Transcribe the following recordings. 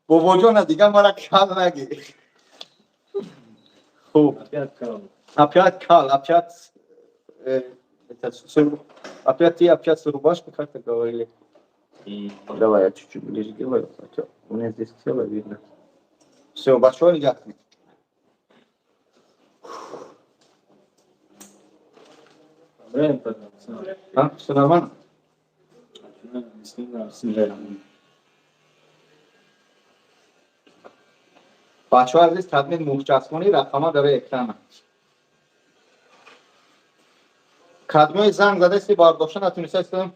بابا جان دیگه مرا کال نگی. خوب. Опять кал, опять опять рубашку как-то говорили. Давай я чуть-чуть ближе делаю. У меня здесь тело видно. Все, большое дякую. А, все нормально? بچه‌ها عزیز تدوین محچسبانی رقم‌ها داره اکرانه. کدومای زنگ زده سی بارداشته نتونسته استم؟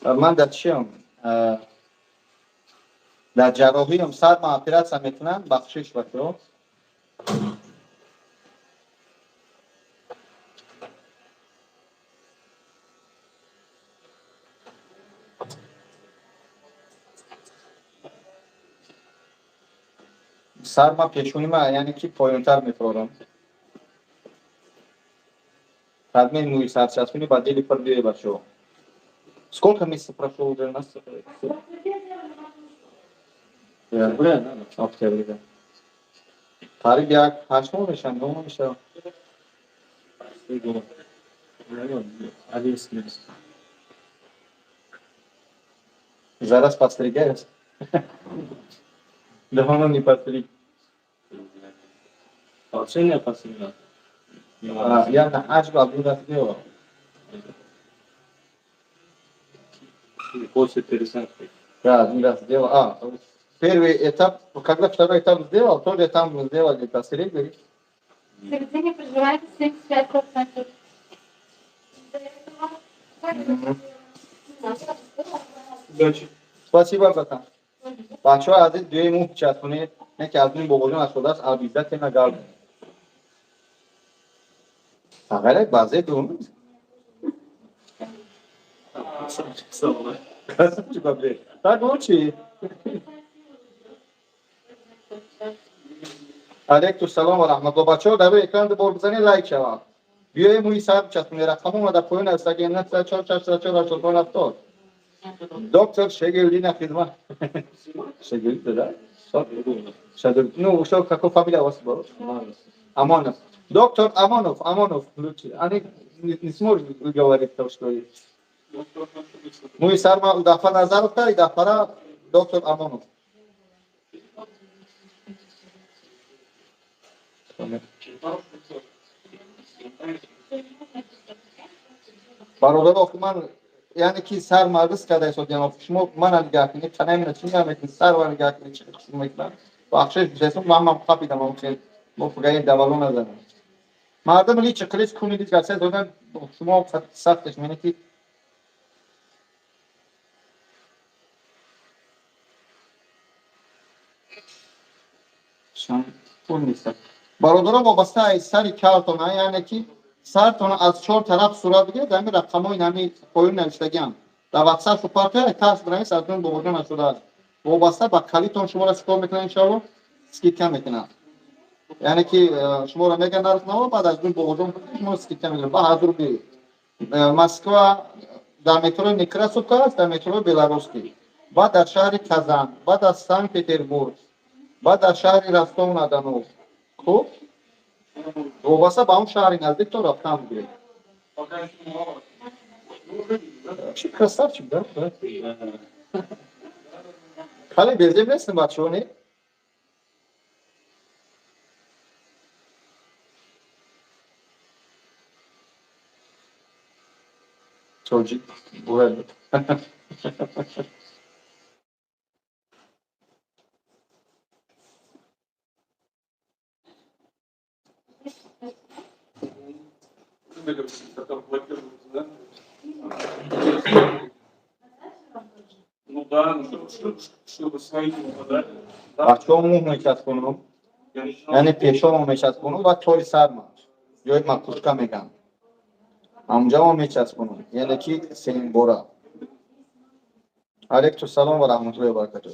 من در چیم؟ در جراحی هم سر ما اپراسیون میکنن بخشش بکنم. سر ما پیشونی ما یعنی کی پایین‌تر می‌فرستم. تدوین موی سرچسبونی با دلی پر بیای بچه‌ها. Сколько месяцев прошло уже у нас? Октябрь. Тарих як 8 мاه میشن 9 ماه میشه. Zaraz постригаюсь. Давно не постриг. Вообще не постригал. Я на хаджу один раз делал. После пересадки. Да, один раз сделал. Первый этап, когда второй этап сделал, тоже там сделали постригли. Середине проживаете 75%. Спасибо, братан. بچه‌ها عزیز دوی مو چسبونید نه که از این باباجان از شده است عبیزت که نگرد فقط بازه دوم کسیم چی بابه تا گوه چی؟ علیکم سلام و رحمت الله بچه‌ها در اکران بار بزنید لایک شود بیای موی صاحب چسبونید رقم اومده پایین است اگه نه 4 دکتر شگیلی نخدمت شگیلی داره شادر ну что какой фамилия у вас была Амонов доктор Амонов лучше они не сможет говорить то что мой сарма дафа Назаров та и дафара доктор Амонов برادر من یعنی کی سر مارس کرده است جناب شما من نگاه کنید تنها چی نمیکنید سر و نگاه کنید چی میکنم بخشش جسم من خاپیدم اون که مفقای دوالو نزنم مردم لیچ کلیس کنید گرسه دادن شما سختش می‌نید شان پول نیست برادران وابسته ای سری کارتون یعنی کی سرتون از 4 طرف صورت بگیرید همین رقمای نمی پایین نوشتگیم در واتساپ و پارتر تاس برای سرتون باباجان شده است وابسته با کلیتون شما را چیکار میکنن ان شاء الله اسکیپ میکنن یعنی که شما را میگن نرخ نو بعد از اون باباجان شما اسکیپ میکنن با حاضر بی مسکو در مترو نیکراسوفکا است در مترو بلاروسکی بعد در شهر کازان بعد از سن پترزبورگ بعد در شهر رستون نادانو خوب وابسته با اون شهر نزدیک تو رفتن بگیرید چی красавчик да خالی бездельник نیستیم بچه‌ها نه çocuk böyle Ну да, чтобы свои подать. بچه‌ها مو میچسبونم یعنی پیشو میچسبونم و طوری سر ما یا مکوشکا میگم اونجا ما میچسبونم یعنی کی سین بورا علیکم سلام و رحمت الله و برکاته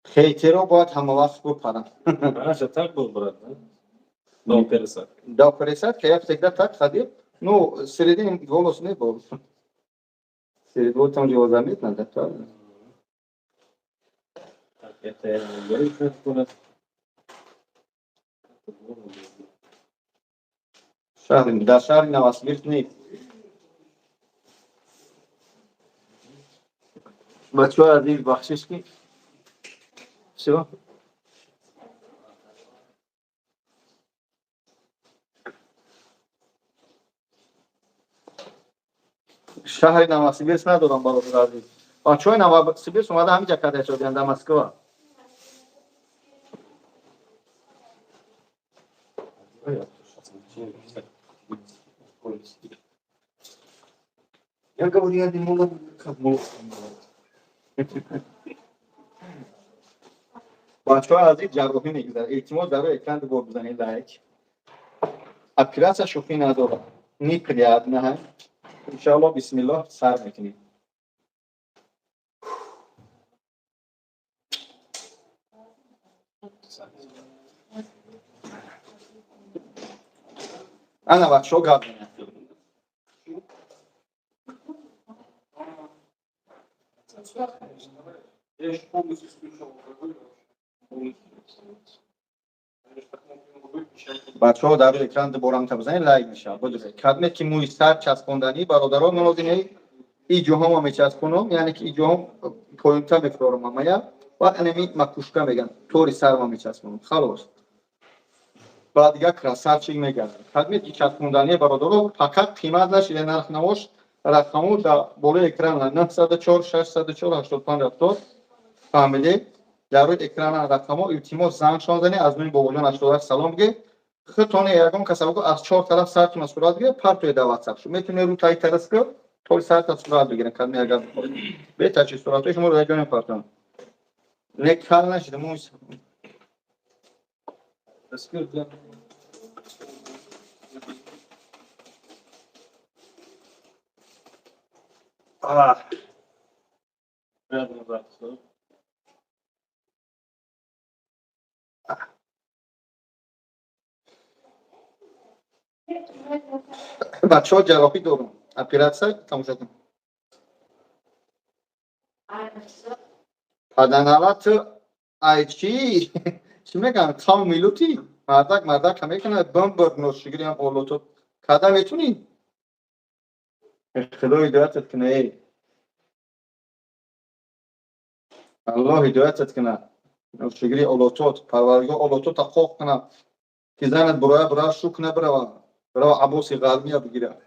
خیترو باید همه وقت بپرن. Наша так был, брат, да? До перса. Да, пресад, că ea всегда так ходил. Ну, среди голос не был. Среди вот там его заметно, да, правильно? Так, это я не говорю, что это было. Шарин, да, Шарин на вас вертни. Бачо азиз бахшиш ки. Всё. شهر نوسیبیرس ندارم برادر عزیز. بچه‌های نوسیبیرس اومده همینجا کده شدن در مسکو. Я говорю, я не могу, как могу. بچه‌ها عزیز جراحی میگذره. احتمال داره اکران رو بزنید لایک. اپیراسا شوخی نداره. نیپریاد نه. ان شاء الله بسم الله سر میکنید. انا بچه‌ها قبل Я еще полностью исключил алкоголь. بچه‌ها در اکران بورم تا بزنید لایک میشه. بدونید کدمت که موی سر چسبوندنی برادران منوزینه ای جوها ما میچسبونم یعنی که ای جوها پوینتا میفرورم مایا و انمی مکوشکا میگن طوری سر ما میچسبونم خلاص بعد دیگه کراسر چی میگن کدمت که چسبوندنی برادران فقط قیمت نشه نرخ نموش رقمو در بالای اکران 904 604 85 70 فهمیدی در روی اکران رقمو التماس زنگ شدنی از نوع بابجان 88 سلام بگی خطونه یگان کسابقو از 4 طرف سرتون صورت بگیره پرتوی در واتساپ شو میتونه رو تای تلسکوپ طول سرت صورت بگیرن کدوم اگر بخواد به تاچ صورتش شما رو جان پرتون نکال نشده موس Раскрыт, да? Рядом, да. بچه‌ها جراحی دارم اپراسیون تموم شد پدنالات ایچی چی میگن تام میلوتی مردک میکنه بمبر نوشگیری هم اولوتو کدا میتونی خدا هدایتت کنه الله هدایتت کنه نوشگیری اولوتوت پروردگار اولوتو تحقق کنه که زنت برای شوک نبره برای عبوسی قلبی بگیره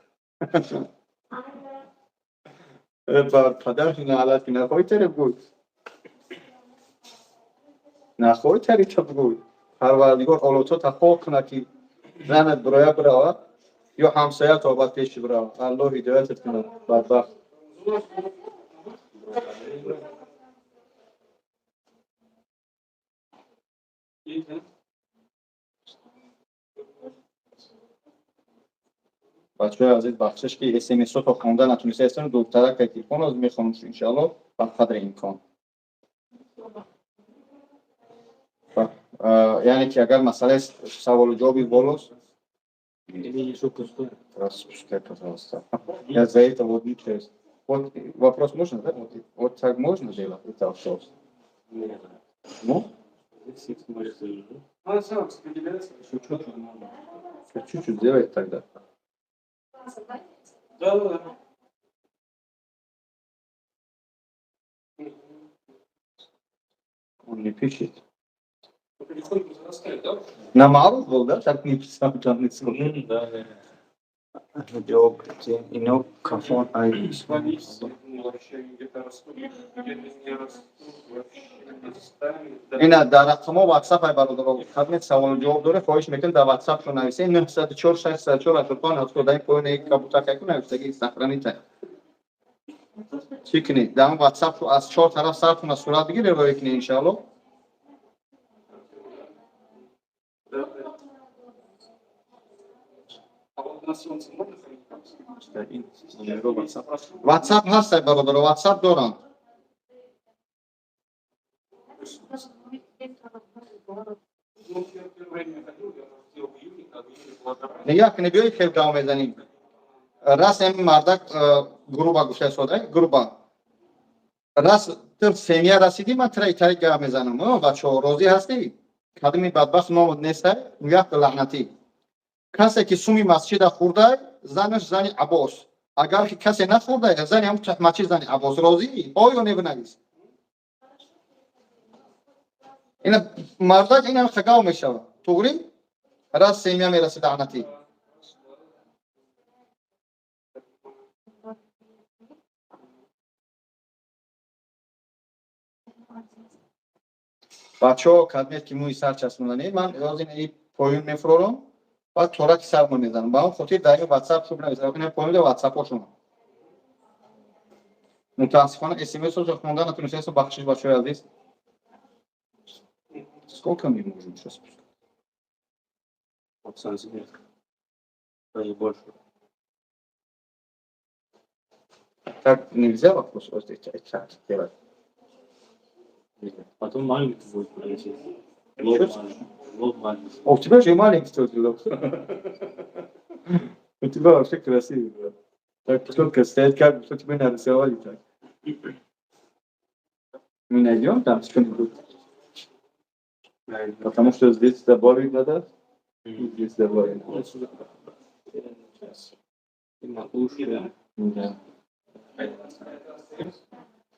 بر پدرش نعلت نخواهی تری بود نخواهی تری تا بود پروردگار اولوتو تحقق کنه که زنت برای یا همسایه تا باید پیش برای الله هدایتت کنه بدبخت بچه‌ها عزیز بخشش که اس ام اس رو تا خوندن نتونسته هستن دکتر که تلفن از میخوام ان شاء الله به قدر امکان یعنی که اگر مسئله سوال و جوابی بالاست Или еще пустой. распускай пожалуйста я за это вот не честно вот вопрос можно да вот так можно делать это вопрос Нет. ну Если смотришь, ну, сам распределяется, еще чуть-чуть можно. чуть-чуть делать тогда Да. он не пишет Потихоньку зарастает, да? на Марус был да так не писал там не слушал Да, да. Yok, ino kafan ay. Исполнительство, ну, вообще где-то растут, где-то не растут, вообще не ставят. اینا در رقم واتساپ های برادر خدمت سوال و جواب داره خواهش میکنم در واتساپ رو نویسید 904 604 85 70 در پایین یک کابوتا که نوشتگی سفرانی تا چی کنید در واتساپ رو از 4 طرف سرتون صورت بگیره روی کنید ان شاء الله на солнце можно ходить? واتساپ هست برادر واتساپ دارم Ну, я первое время ходил, я хотел в июне, как в июне была добра. نگاه کنی بیایی خیلی جواب میزنیم راست این مردک گروبا گوشه سوده گروبا راست تر سیمیا رسیدی من ترای ترای جواب میزنم بچه ها راضی هستی کدومی بدبخت ما نیست میگه لعنتی کسی که سومی مسجد خورده زنش زنی عباس اگر که کسی نخورده زنی هم چخمچی زنی عباس راضی آیا نبینیست این مردک این هم خگاو میشود توگری راست سیمیا میرسید لعنتی بچه ها کدمیت که موی سر چسبوندنی من از این پایین میفرورم و تورک سر ما میزنم با اون خطی در واتساپ شو بنویسم این پایین واتساپ ها شما متاسفانه اس ام اس رو خوندن نتونسته بخشش بچه های عزیز сколько мы можем сейчас пускать? Вот сантиметр. Даже больше. Так нельзя вопрос вот здесь делать. Потом маленький будет пролететь. Чё? Лоб маленький. А у тебя же маленький тоже лоб. У тебя вообще красивый. Да. Так только стоять как бы, что тебе нарисовали так. Мы найдем там что-нибудь. Потому что здесь добавить надо. И здесь добавить надо. Отсюда. Сейчас. И макушка. Да.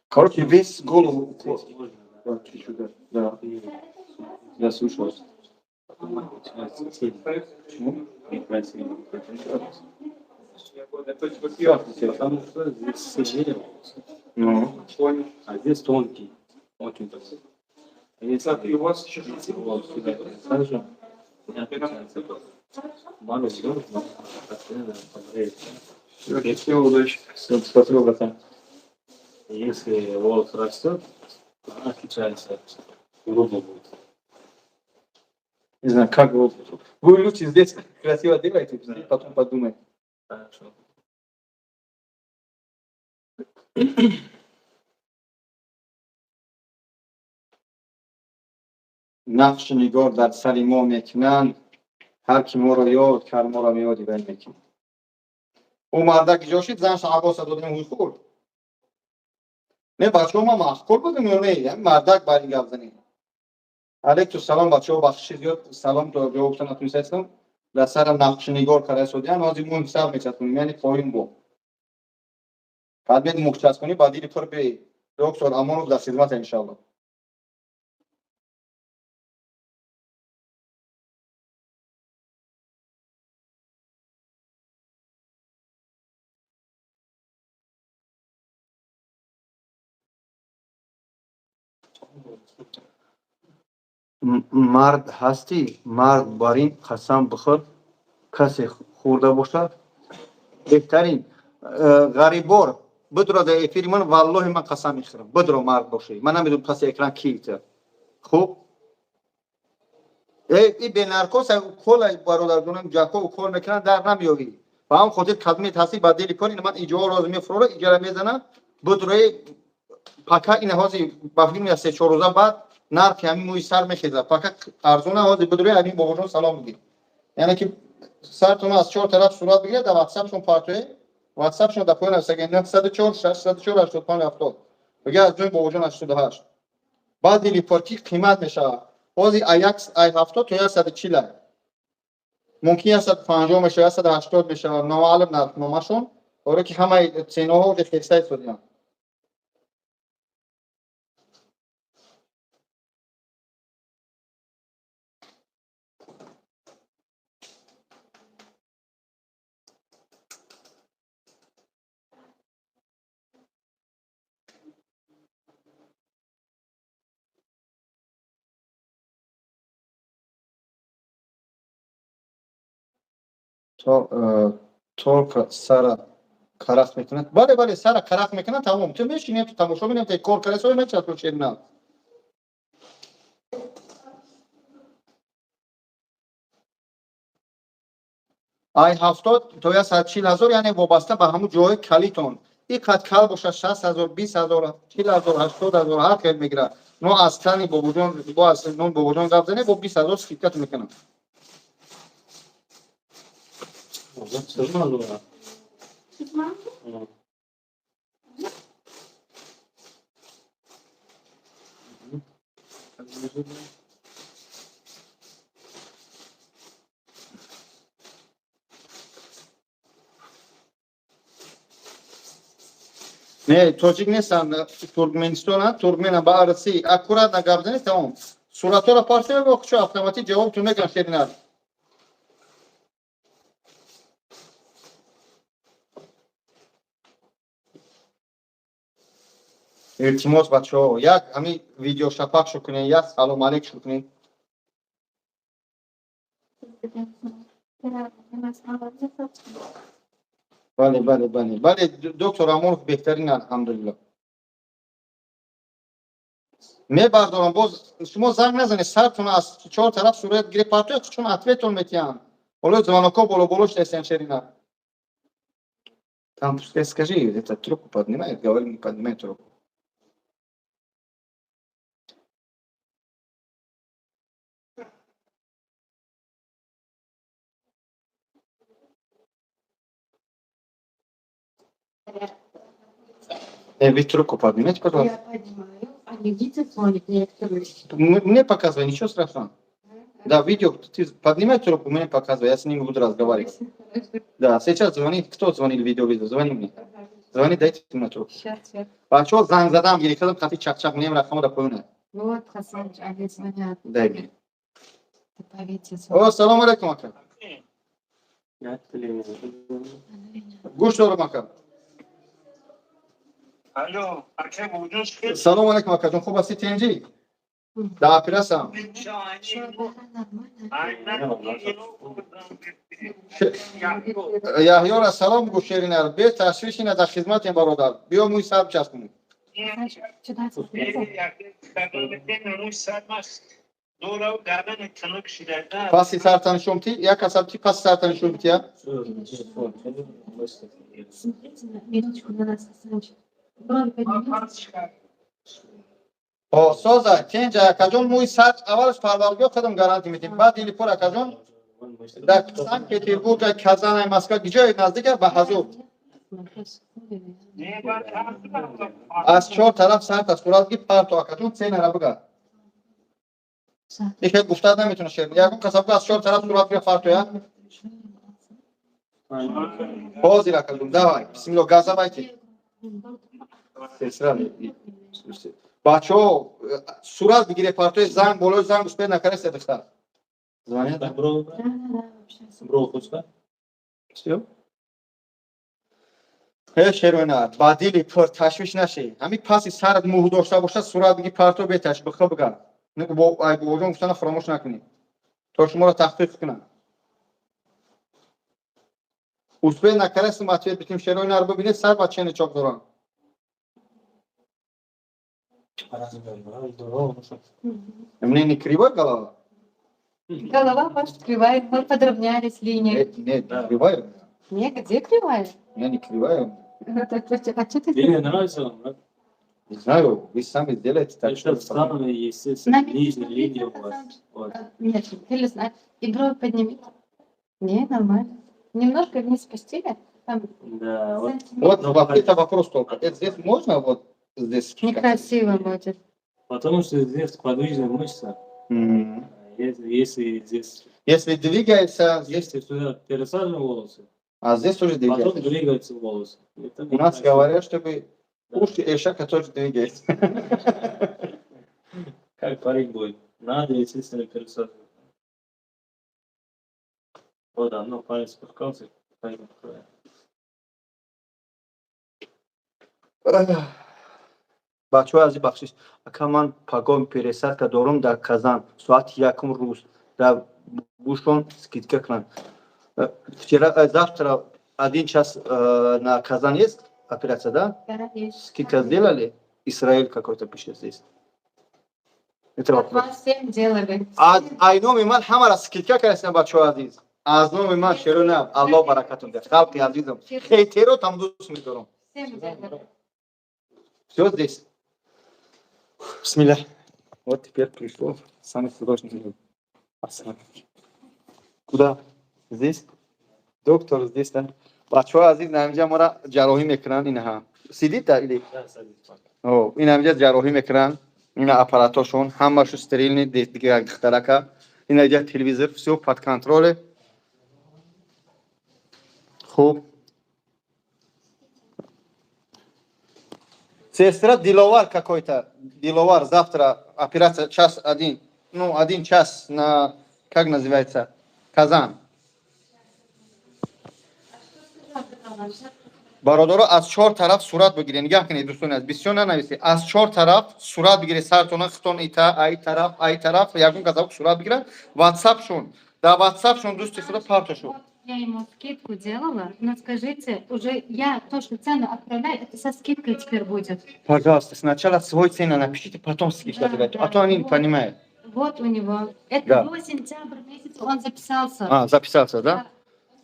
Короче, весь голову. Здесь можно, да. Вот, сюда. Да. И Я слушал. потом начинается тень. Почему? Некрасиво. Это типа первый. Потому что здесь сильнее, Ну. Понял. а здесь тонкий. Очень тонкий. А если Кстати, у вас сейчас вот сюда сажу, не отличается. Мало идет, но постоянно погреет. всего удачи. Спасибо, братан. Если волос растет, она отличается. Грубо будет. Не знаю, как вы лучше здесь красиво делаете, потом подумайте. Хорошо. نقش نگار در سر ما میکنن هر کی ما رو یاد کرد ما رو یادی بر میکنن او مردک جاشید زنش عباس دادیم اوی خورد نه بچه ها ما مخکور بودیم یا نه مردک بری گفت زنیم علیکم سلام بچه ها بخشی زیاد سلام تو جواب تنتون سیستم در سر نقش نگار کرده سودیان آزی مهم سر میچستونیم یعنی پایین بو قدمیت مخچست کنی با دیلی پر بی دکتر امانو در خدمت انشاءالله مرد هستی مرد بر این قسم بخور کسی خورده باشد بهترین غریبار بدرو در افیر من والله من قسم میخورم بدرو مرد باشی من نمیدونم پس اکران کیته خوب ای به نرکوس کل برادرانم جاکو و کل میکنن در نمیوی و هم خودت خدمت هستی بعد دلی کنین من اینجا راز میفروره اینجا میزنم بدروی پاکا این هازی با فیلم 3-4 روزه بعد نرک همین موی سر میخیزه پاکا ارزونه هازی بدروی همین باباشون سلام میگی یعنی که سرتون از 4 طرف صورت بگیره در واتساپ شون پارتوی واتساپ شون در پایین هست 904 604 85 70 بگه از جون باباشون 88 بعد دلی پارکی قیمت میشه هازی ایاکس ای 70 تو 140 ممکن است 150 میشه 180 میشه نوعالم نرخ نماشون اوره که همه چینوها و خیسته سودیان تو سر کرخ میکنه بله سر کرخ میکنه تمام تو میشینی تو تماشا میبینی تو کار کرده سوی نمیشه تو چین نه ай 70 то я 140,000 яъне вобаста ба ҳамун ҷои калитон. ин қад кал боша 60,000 20,000 40,000 80,000 ҳар хел мегирад. мо аз тани бобоҷон бо аз нон бобоҷон гап зане бо 20,000 скидкат мекунам. Не, тоҷик нестам, Туркменистонам, туркменам ба арси аккурат нагап зане тамом. Суратҳоро парсия бо кучо автоматик ҷавобтон мегӯям шеринар. илтимос бачаҳо, як ҳамин видео шапак шо кунед, як салом алейк шо кунед. бале бале бале бале доктор Амонов беҳтарин алҳамдулилла. мебардорам боз шумо занг назанед сартон аз чор тараф сурат гирифт партои чун ответон метиҳам. Ҳоло звонокҳо боло штесен шерина. Там пускай скажи, это трубку поднимает, говорим, не поднимает трубку. Вы трубку поднимите, пожалуйста. Я поднимаю, а видите, звонит некоторые. Мне показывай, ничего страшного. Да, видео, ты поднимай трубку, мне показывай, я с ними буду разговаривать. Да, сейчас звонит, кто звонил видео, звони мне. Звони, дайте мне трубку. Сейчас я. А что занг задам, гирифтадам, хати чак-чак, мне рахму да поюне. Вот, Хасаныч, они звонят. Дай мне. Поверьте, О, салам алейкум, ака. Гуш дорам, ака. Алло, ака вуҷуд шуд? Салом алейкум, ака. Ҷон хуб ҳасти тенҷӣ? Да, операсиям. Яҳьёра салом гӯ шеринар. Бе ташвиш ина дар хизматем бародар. Биё мӯи саб часпонӣ. Паси сартанишумтӣ? Як касаб чи паси сартанишумтия? Минуточку, на нас, Хасаныч. Брови поднимите. О, соза, тенҷа акаҷон мӯи сар аввалаш парваргиё қадам гарантӣ метем. Баъд или пур акаҷон дар Санкт Петербург, Казан, Москва ҷои наздика ба ҳазур. Аз чор тараф сарта суратги парто акаҷон сенара бига. Ике гуфтад наметуна шер. Ягон касабга аз чор тараф суратги партоя. Ҳозир акаҷон, давай. Бисмилло газа байти. Сесра бачаҳо сурат бигире партои занг болои занг успед накард седихта. Звонят? Всё? шерона ба дили пур ташвиш наши. Ҳамин паси сарат мӯҳ дошта бошад сурат биги парто беташ бихо бига. Ай бобоҷон гуфтана фаромӯш накунед. То шуморо таҳқиқ кунам. успед накард ответ битим шеронаро бибинед сар ба чени чок дорам. Мне не кривой голова? Голова ваша кривая, мы подровнялись линии. Нет, кривая. Нет, где кривая? Я не кривая. А что ты Тебе нравится? Не знаю, вы сами сделаете так, Это самое естественное, нижняя линия у вас. Вот. Нет, или знаешь, и брови поднимите. Не, нормально. Немножко вниз спустили. Там Да, вот. Вот это вопрос только. Это здесь можно вот здесь? некрасиво будет. Потому что здесь подвижная мышца. Мгм. Если здесь, Если двигается, здесь, если сюда пересаживаем волосы, а здесь тоже потом двигается. двигаются волосы. Это У нас некрасиво. говорят, чтобы уши эшака тоже двигается. Как парень будет? Надо, естественно, пересаживать. Вот, да, ну, парень спускался, парень открывает. бачаҳо азиз бахшиш ака ман пагом пересадка дорум дар Казан соати 1 рӯз дар бушон скидка кунанд. Вчера завтра 1 час на Казан есть операция, да? Да, есть. Скидка сделали? Израиль какой-то пишет здесь. Это Вот вопрос. вам всем делали. Айноми ман ҳамара скидка кардем бачаҳо азиз. از نام من شروع الله برکتون ده. خلق عزیزم. خیلی رو تام دوست می‌دارم. Всем благодарю. Все здесь. Бисмилlah. Вот теперь пришло самый сложный пацан. Куда? Здесь? Доктор здесь, да? Бачаҳо азиз намҷа мора ҷарроҳӣ мекунанд инаҳа. Сидида или? О, ин намҷа ҷарроҳӣ мекунанд. Ина аппаратошон ҳамашу стерилни дига дихтарака. Ин намҷа телевизор всё под контроле. Хуб. Сестра Диловар какой-то. Диловар завтра операция час один. Ну, 1 час на, как называется, Казан. бародаро аз 4 тараф сурат бигиред. Нигоҳ кунед дӯстон аз бисёр нанависед. Аз 4 тараф сурат бигиред. Сартона хитон ита ай тараф ягон газак сурат бигирад. WhatsApp-шон. Да WhatsApp-шон дӯсти худо партошо. Вот я ему скидку делала, но скажите, уже я то, что цену отправляю, это со скидкой теперь будет. Пожалуйста, сначала свой цену напишите, потом скидку давайте. А то они не понимают. Вот у него. Это Да. до сентября месяца он записался. А, записался, да? А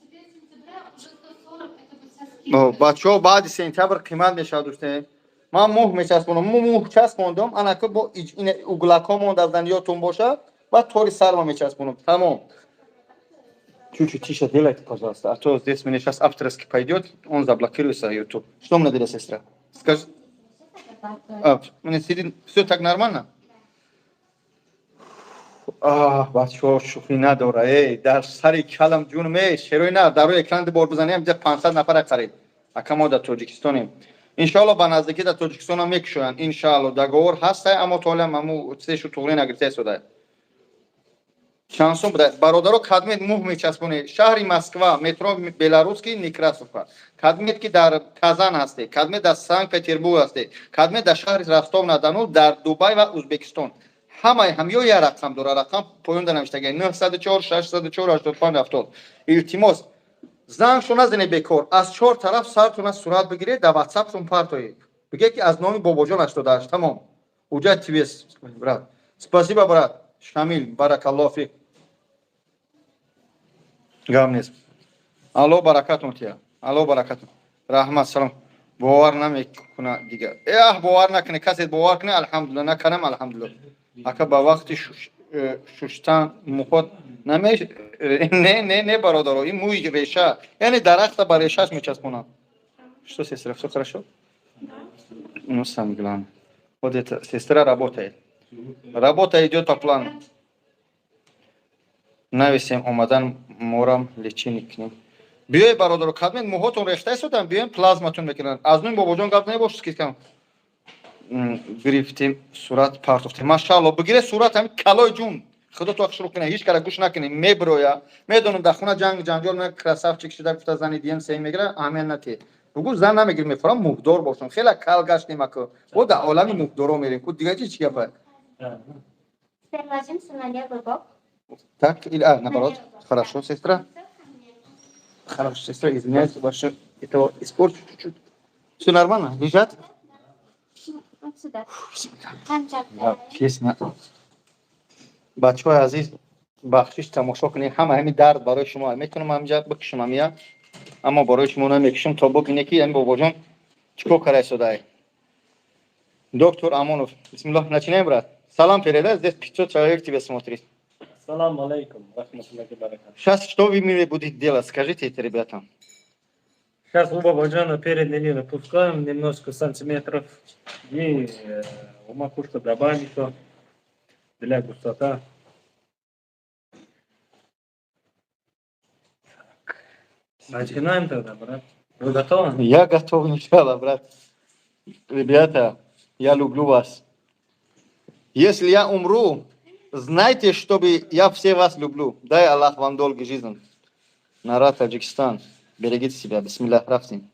теперь сентября уже 140, это будет со скидкой. О, бачаҳо баъди сентябр қимат мешавад дӯстон. Ман муҳ мечаспонам. Муҳ часпондам, анака бо ин углакҳо мондаздан ётон бошад, баъд тори сарма мечаспонам. Тамом. Чуть-чуть тише делайте, пожалуйста. А то здесь мне сейчас авторский пойдет, он заблокируется YouTube. Что мне надо, сестра? Скажи. Мне сидит, все так нормально? бачаҳо шӯхӣ надора. Дар сари калам ҷунум, шерои на дар рӯи экран бор бизанем, 500 нафара харид. Ака мо дар Тоҷикистонем. Иншаллоҳ ба наздикӣ дар Тоҷикистон ҳам мекушоянд. Иншаллоҳ договор ҳастай, аммо то ҳоле аму сешу туғри нагирифта шуда. Шансом буда. Бародаро кадмет муҳ мечаспонед. Шаҳри Москва, метро Белорусский, Некрасовка. Кадмет ки дар Казан ҳастед, кадмет дар Санкт-Петербург ҳастед, кадмет дар шаҳри Ростов-на-Дону, дар Дубай ва Узбекистон. Ҳамаи ҳам ё як рақам дора, рақам поёнда навиштагӣ 904 604 85 70. Илтимос зангшо назанед бекор. Аз 4 тараф сартона сурат бигиред, дар WhatsApp-шон партоед. Бигед ки аз номи бобоҷон 88. Тамом. Уҷа ТВС, брат. Спасибо, брат. Шамил, баракаллоҳу фик. гап нест. Алло баракатон тия. Алло баракатон. Раҳмат, салом. бовар намекунад дигар. Бовар накуне, касе бовар куне, алҳамдулилла, накунам, алҳамдулилла. Ака ба вақти шуштан мухот намеш не бародаро, ин мӯи реша, яъне дарахта ба решаш мечаспонам. Что, сестра, всё хорошо? Ну, самое главное. Вот это, сестра работает. Работа идет по плану. Нависем омадан морам лечение к ним. Биёед бародаро, кадмет муҳотон рехта истодам, биёед плазматон мекунанд. Аз нӯи бобоҷон гап небош, скидкам. Гирифтем сурат партофтем. Машаалло, бигире сурат ҳами калои ҷун. Худо то шуруъ кунед, ҳеҷ кара гӯш накунед, меброя. Медонам дар хона ҷанҷол на красавчик шуда гуфта зани дием сей мегира, аҳамият натиҳед. Бугӯ зан намегирем, мефарам муҳдор бошам. Хеле кал гаштем ака. Бо дар олами муҳдоро мерем. Ку дига чӣ гапа? Теперь ложимся на левый бок. Так, или наоборот. Хорошо, сестра. Хорошо, сестра, извиняюсь, ваше это испорчу чуть-чуть. Всё нормально? Лежат? Вот сюда. Песня. Бачаҳои азиз, бахшиш тамошо кунед. Ҳама ҳамин дард барои шумо мекунам, ҳамҷа бикушам ҳамия. Аммо барои шумо намекушам, то бибинед ки ҳамин бобоҷон чӣ кор кара истодааст. Доктор Амонов, бисмиллоҳ, начинаем, брат. Салом передай, здесь 500 человек тебя смотрит. Салам алейкум, рахматуллахи баракату. Сейчас что вы мне будете делать? Скажите это ребятам. Сейчас у бабаджана передний линии опускаем немножко сантиметров и у макушка добавим еще для густота. Начинаем тогда, брат. Вы готовы? Я готов, иншаллах, брат. Ребята, я люблю вас. Если я умру, знайте, чтобы я все вас люблю. Дай Аллах вам долгий жизнь. Народ Таджикистан. Берегите себя. Бисмиллах, рафтин.